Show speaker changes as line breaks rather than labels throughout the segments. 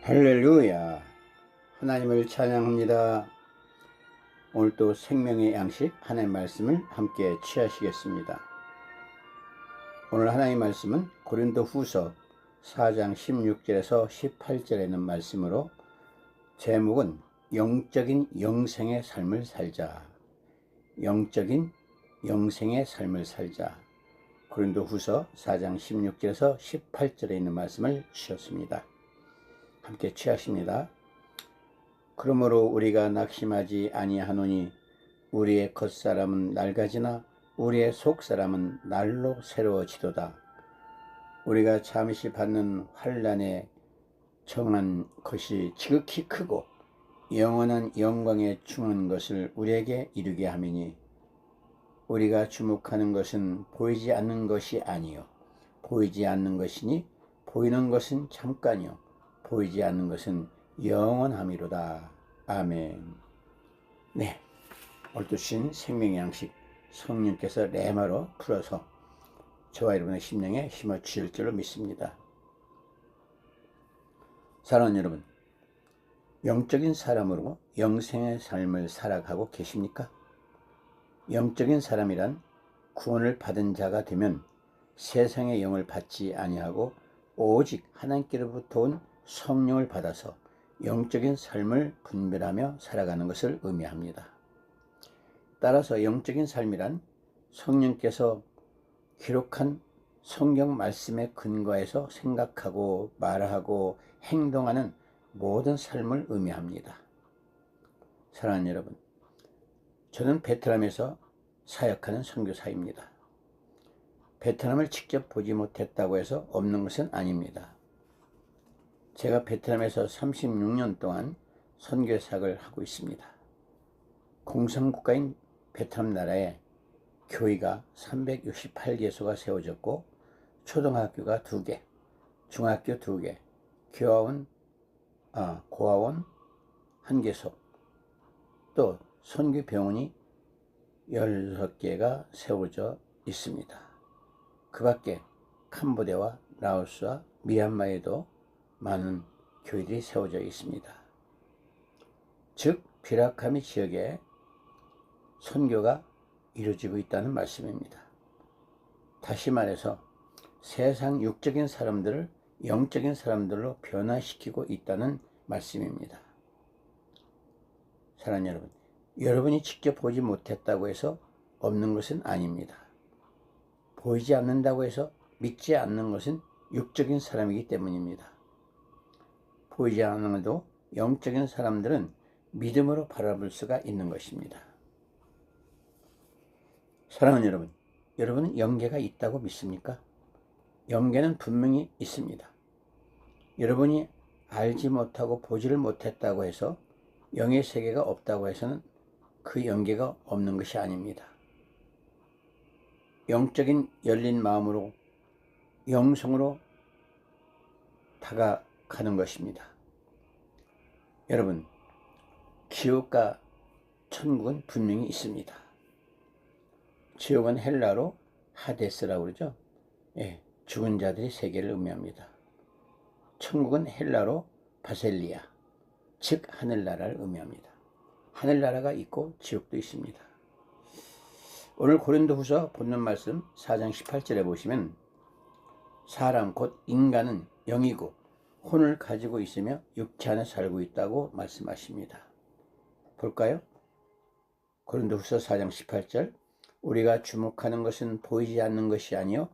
할렐루야. 하나님을 찬양합니다. 오늘도 생명의 양식 하나님의 말씀을 함께 취하시겠습니다. 오늘 하나님의 말씀은 고린도후서 4장 16절에서 18절에 있는 말씀으로 제목은 영적인 영생의 삶을 살자. 영적인 영생의 삶을 살자. 고린도후서 4장 16절에서 18절에 있는 말씀을 주셨습니다. 함께 취하십니다. 그러므로 우리가 낙심하지 아니하노니 우리의 겉사람은 낡아지나 우리의 속사람은 날로 새로워지도다. 우리가 잠시 받는 환난에 정한 것이 지극히 크고 영원한 영광에 충한 것을 우리에게 이루게 함이니 우리가 주목하는 것은 보이지 않는 것이 아니요 보이지 않는 것이니 보이는 것은 잠깐이요 보이지 않는 것은 영원함이로다. 아멘. 네, 오늘 주신 생명의 양식 성령께서 레마로 풀어서 저와 여러분의 심령에 힘을 주실 줄로 믿습니다. 사랑하는 여러분, 영적인 사람으로 영생의 삶을 살아가고 계십니까? 영적인 사람이란 구원을 받은 자가 되면 세상의 영을 받지 아니하고 오직 하나님께로부터 온 성령을 받아서 영적인 삶을 분별하며 살아가는 것을 의미합니다. 따라서 영적인 삶이란 성령께서 기록한 성경 말씀에 근거해서 생각하고 말하고 행동하는 모든 삶을 의미합니다. 사랑하는 여러분, 저는 베트남에서 사역하는 선교사입니다. 베트남을 직접 보지 못했다고 해서 없는 것은 아닙니다. 제가 베트남에서 36년 동안 선교사역을 하고 있습니다. 공산국가인 베트남 나라에 교회가 368개소가 세워졌고 초등학교가 2개, 중학교 2개, 고아원 1개소, 또 선교병원이 16개가 세워져 있습니다. 그 밖에 캄보디아와 라오스와 미얀마에도 많은 교회들이 세워져 있습니다. 즉 비라카미 지역에 선교가 이루어지고 있다는 말씀입니다. 다시 말해서 세상 육적인 사람들을 영적인 사람들로 변화시키고 있다는 말씀입니다. 사랑하는 여러분, 여러분이 직접 보지 못했다고 해서 없는 것은 아닙니다. 보이지 않는다고 해서 믿지 않는 것은 육적인 사람이기 때문입니다. 보이지 않아도 영적인 사람들은 믿음으로 바라볼 수가 있는 것입니다. 사랑하는 여러분, 여러분은 영계가 있다고 믿습니까? 영계는 분명히 있습니다. 여러분이 알지 못하고 보지를 못했다고 해서 영의 세계가 없다고 해서는 그 영계가 없는 것이 아닙니다. 영적인 열린 마음으로 영성으로 다가가는 것입니다. 여러분, 지옥과 천국은 분명히 있습니다. 지옥은 헬라로 하데스라고 그러죠. 예, 죽은 자들의 세계를 의미합니다. 천국은 헬라로 바셀리아, 즉 하늘나라를 의미합니다. 하늘나라가 있고 지옥도 있습니다. 오늘 고린도후서 본문 말씀 4장 18절에 보시면 사람 곧 인간은 영이고 혼을 가지고 있으며 육체 안에 살고 있다고 말씀하십니다. 볼까요? 고린도후서 4장 18절, 우리가 주목하는 것은 보이지 않는 것이 아니요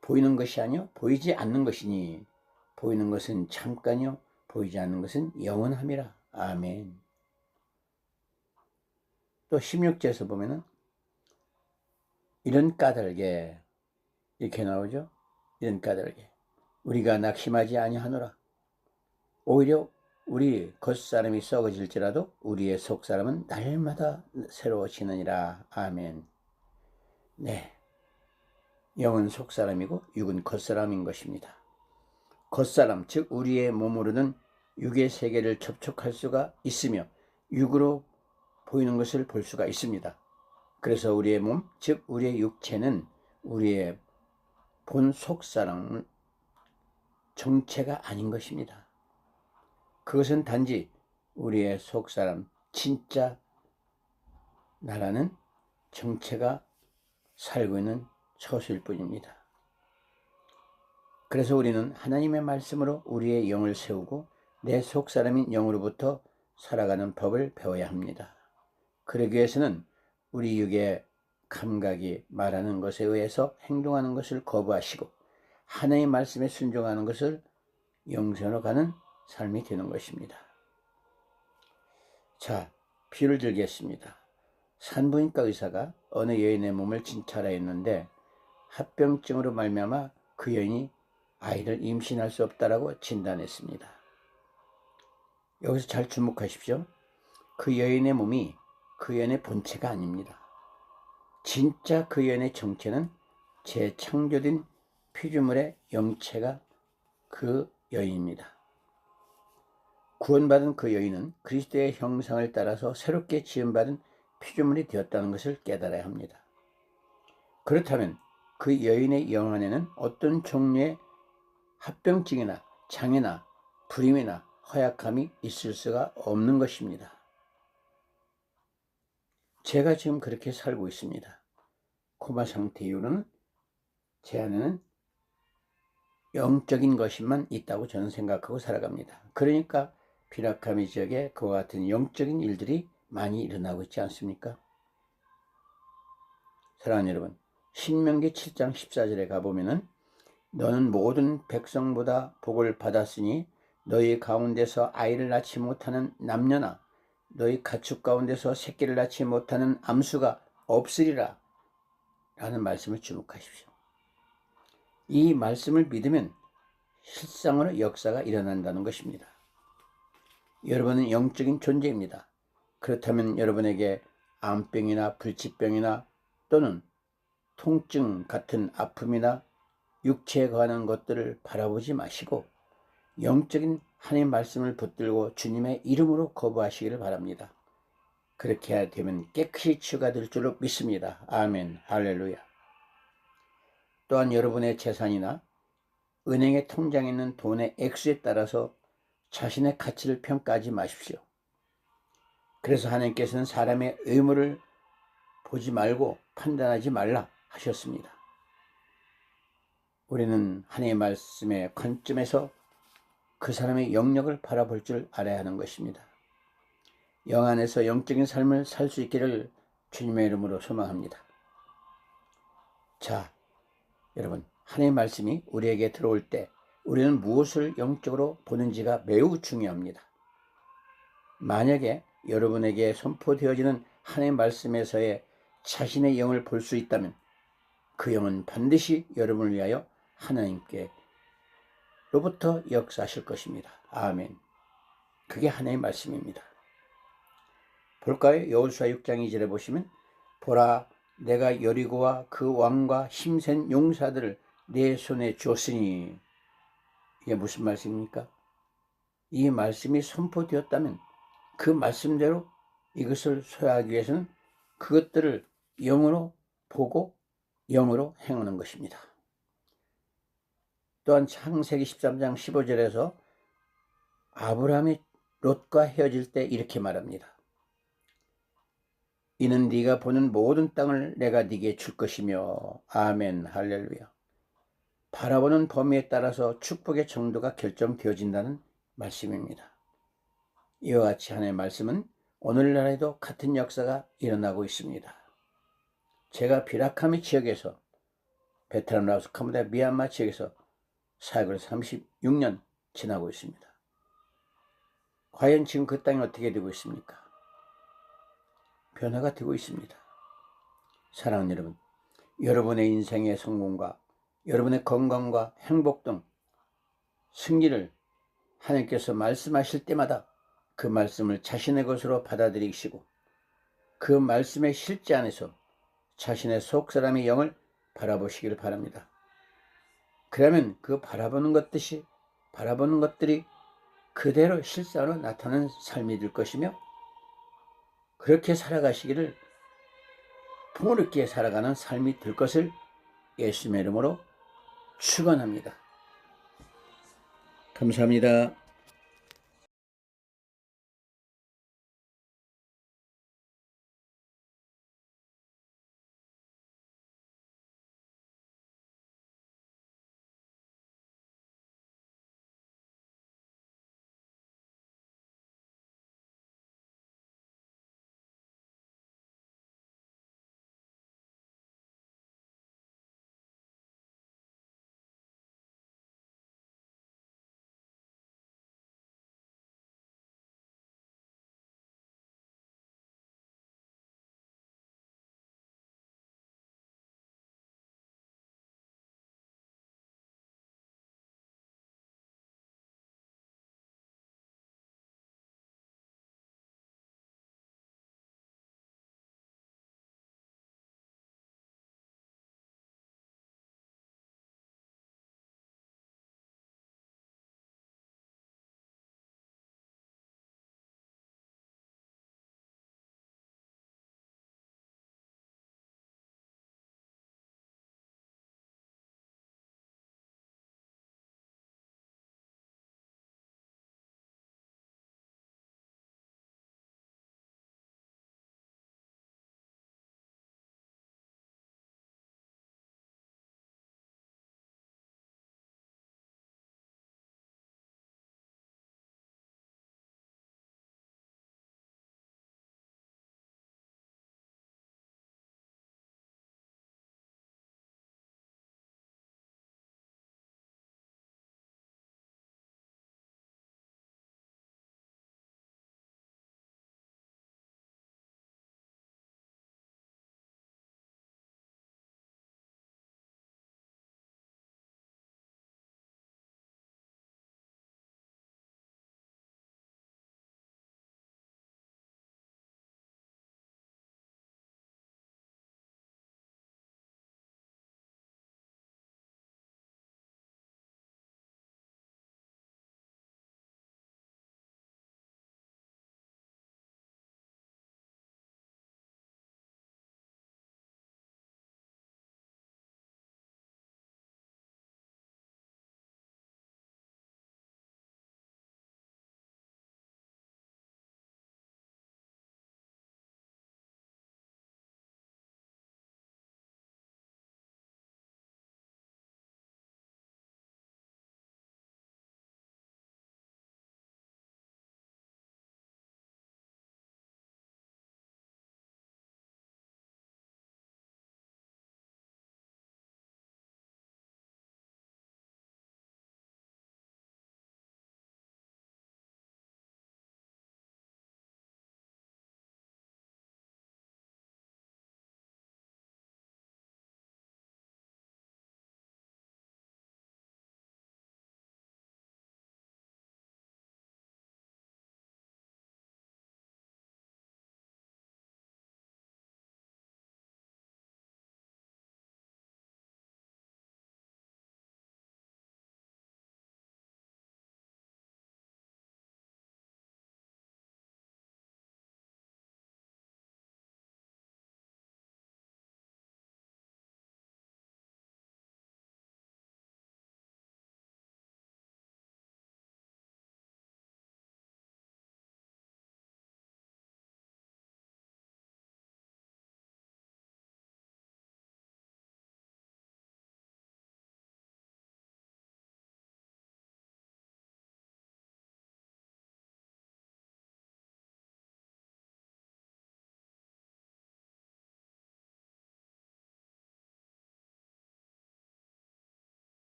보이는 것이 아니요 보이지 않는 것이니 보이는 것은 잠깐이요 보이지 않는 것은 영원함이라. 아멘. 또 16절에서 보면은 이런 까닭에 이렇게 나오죠. 이런 까닭에 우리가 낙심하지 아니하노라. 오히려 우리 겉사람이 썩어질지라도 우리의 속사람은 날마다 새로워지느니라. 아멘. 네, 영은 속사람이고 육은 겉사람인 것입니다. 겉사람, 즉 우리의 몸으로는 육의 세계를 접촉할 수가 있으며 육으로 보이는 것을 볼 수가 있습니다. 그래서 우리의 몸, 즉 우리의 육체는 우리의 본 속사람 정체가 아닌 것입니다. 그것은 단지 우리의 속사람, 진짜 나라는 정체가 살고 있는 처소일 뿐입니다. 그래서 우리는 하나님의 말씀으로 우리의 영을 세우고 내 속사람인 영으로부터 살아가는 법을 배워야 합니다. 그러기 위해서는 우리 육의 감각이 말하는 것에 의해서 행동하는 것을 거부하시고 하나님의 말씀에 순종하는 것을 영생으로 가는 삶이 되는 것입니다. 자, 비유를 들겠습니다. 산부인과 의사가 어느 여인의 몸을 진찰하여 했는데 합병증으로 말미암아 그 여인이 아이를 임신할 수 없다라고 진단했습니다. 여기서 잘 주목하십시오. 그 여인의 몸이 그 여인의 본체가 아닙니다. 진짜 그 여인의 정체는 재창조된 피조물의 영체가 그 여인입니다. 구원받은 그 여인은 그리스도의 형상을 따라서 새롭게 지음받은 피조물이 되었다는 것을 깨달아야 합니다. 그렇다면 그 여인의 영 안에는 어떤 종류의 합병증이나 장애나 불임이나 허약함이 있을 수가 없는 것입니다. 제가 지금 그렇게 살고 있습니다. 코마 상태 이후로는 제 안에는 영적인 것만 있다고 저는 생각하고 살아갑니다. 그러니까 비라카미 지역에 그와 같은 영적인 일들이 많이 일어나고 있지 않습니까? 사랑하는 여러분, 신명기 7장 14절에 가보면은 너는 모든 백성보다 복을 받았으니 너희 가운데서 아이를 낳지 못하는 남녀나 너희 가축 가운데서 새끼를 낳지 못하는 암수가 없으리라 라는 말씀을 주목하십시오. 이 말씀을 믿으면 실상으로 역사가 일어난다는 것입니다. 여러분은 영적인 존재입니다. 그렇다면 여러분에게 암병이나 불치병이나 또는 통증 같은 아픔이나 육체에 관한 것들을 바라보지 마시고 영적인 하나님의 말씀을 붙들고 주님의 이름으로 거부하시기를 바랍니다. 그렇게 되면 깨끗이 치유가 될 줄로 믿습니다. 아멘, 할렐루야. 또한 여러분의 재산이나 은행의 통장에 있는 돈의 액수에 따라서 자신의 가치를 평가하지 마십시오. 그래서 하나님께서는 사람의 의무를 보지 말고 판단하지 말라 하셨습니다. 우리는 하나님의 말씀의 관점에서 그 사람의 영역을 바라볼 줄 알아야 하는 것입니다. 영 안에서 영적인 삶을 살 수 있기를 주님의 이름으로 소망합니다. 자, 여러분, 하나님의 말씀이 우리에게 들어올 때 우리는 무엇을 영적으로 보는지가 매우 중요합니다. 만약에 여러분에게 선포되어지는 하나님의 말씀에서의 자신의 영을 볼 수 있다면 그 영은 반드시 여러분을 위하여 하나님께로부터 역사하실 것입니다. 아멘. 그게 하나님의 말씀입니다. 볼까요? 여호수아 6장 2절에 보시면 보라, 내가 여리고와 그 왕과 힘센 용사들을 내 손에 주었으니, 이게 무슨 말씀입니까? 이 말씀이 선포되었다면 그 말씀대로 이것을 소유하기 위해서는 그것들을 영으로 보고 영으로 행하는 것입니다. 또한 창세기 13장 15절에서 아브라함이 롯과 헤어질 때 이렇게 말합니다. 이는 네가 보는 모든 땅을 내가 네게 줄 것이며, 아멘, 할렐루야. 바라보는 범위에 따라서 축복의 정도가 결정되어진다는 말씀입니다. 이와 같이 하나님의 말씀은 오늘날에도 같은 역사가 일어나고 있습니다. 제가 비라카미 지역에서, 베트남, 라오스, 캄보디아, 미얀마 지역에서 사역을 36년 지나고 있습니다. 과연 지금 그 땅이 어떻게 되고 있습니까? 변화가 되고 있습니다. 사랑하는 여러분, 여러분의 인생의 성공과 여러분의 건강과 행복 등 승리를 하나님께서 말씀하실 때마다 그 말씀을 자신의 것으로 받아들이시고 그 말씀의 실제 안에서 자신의 속사람의 영을 바라보시기를 바랍니다. 그러면 그 바라보는 것들이 그대로 실상으로 나타나는 삶이 될 것이며 그렇게 살아가시기를 풍요롭게 살아가는 삶이 될 것을 예수님의 이름으로 축원합니다. 감사합니다.